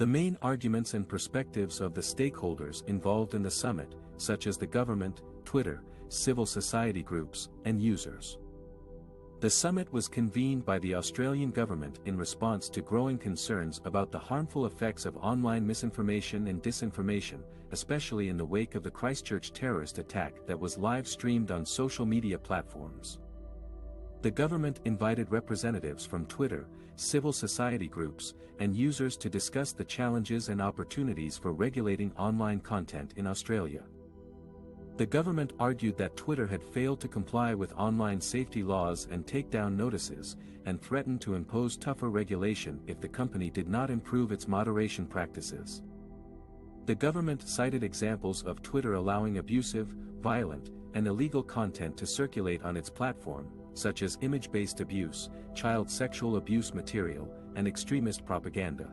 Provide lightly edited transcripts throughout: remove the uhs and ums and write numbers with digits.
The main arguments and perspectives of the stakeholders involved in the summit, such as the government, Twitter, civil society groups, and users. The summit was convened by the Australian government in response to growing concerns about the harmful effects of online misinformation and disinformation, especially in the wake of the Christchurch terrorist attack that was live-streamed on social media platforms. The government invited representatives from Twitter, civil society groups, and users to discuss the challenges and opportunities for regulating online content in Australia. The government argued that Twitter had failed to comply with online safety laws and takedown notices, and threatened to impose tougher regulation if the company did not improve its moderation practices. The government cited examples of Twitter allowing abusive, violent, and illegal content to circulate on its platform, such as image-based abuse, child sexual abuse material, and extremist propaganda.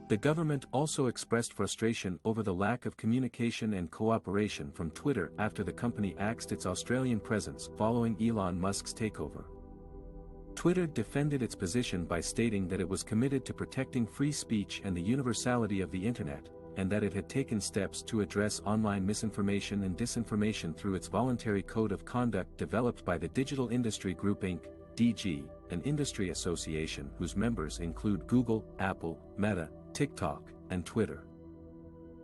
The government also expressed frustration over the lack of communication and cooperation from Twitter after the company axed its Australian presence following Elon Musk's takeover. Twitter defended its position by stating that it was committed to protecting free speech and the universality of the Internet, and that it had taken steps to address online misinformation and disinformation through its voluntary code of conduct developed by the Digital Industry Group Inc., DG, an industry association whose members include Google, Apple, Meta, TikTok, and Twitter.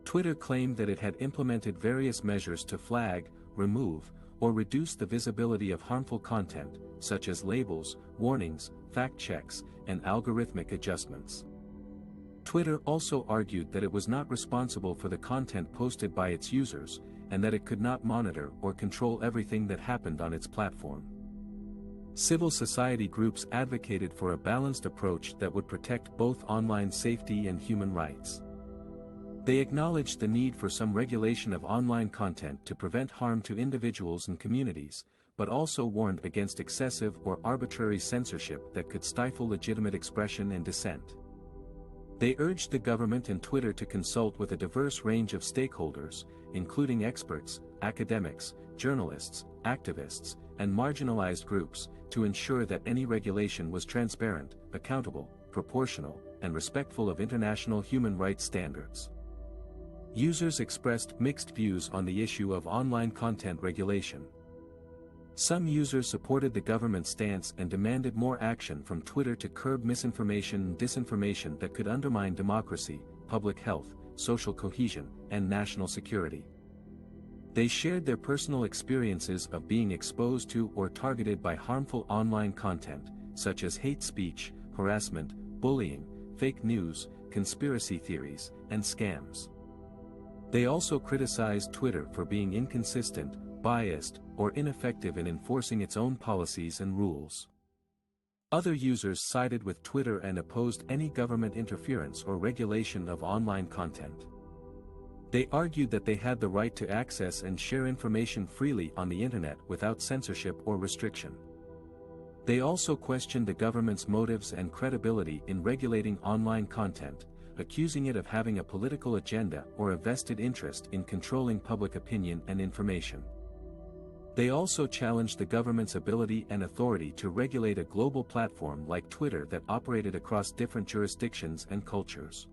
Twitter claimed that it had implemented various measures to flag, remove, or reduce the visibility of harmful content, such as labels, warnings, fact checks, and algorithmic adjustments. Twitter also argued that it was not responsible for the content posted by its users, and that it could not monitor or control everything that happened on its platform. Civil society groups advocated for a balanced approach that would protect both online safety and human rights. They acknowledged the need for some regulation of online content to prevent harm to individuals and communities, but also warned against excessive or arbitrary censorship that could stifle legitimate expression and dissent. They urged the government and Twitter to consult with a diverse range of stakeholders, including experts, academics, journalists, activists, and marginalized groups, to ensure that any regulation was transparent, accountable, proportional, and respectful of international human rights standards. Users expressed mixed views on the issue of online content regulation. Some users supported the government's stance and demanded more action from Twitter to curb misinformation and disinformation that could undermine democracy, public health, social cohesion, and national security. They shared their personal experiences of being exposed to or targeted by harmful online content, such as hate speech, harassment, bullying, fake news, conspiracy theories, and scams. They also criticized Twitter for being inconsistent, biased, or ineffective in enforcing its own policies and rules. Other users sided with Twitter and opposed any government interference or regulation of online content. They argued that they had the right to access and share information freely on the Internet without censorship or restriction. They also questioned the government's motives and credibility in regulating online content, accusing it of having a political agenda or a vested interest in controlling public opinion and information. They also challenged the government's ability and authority to regulate a global platform like Twitter that operated across different jurisdictions and cultures.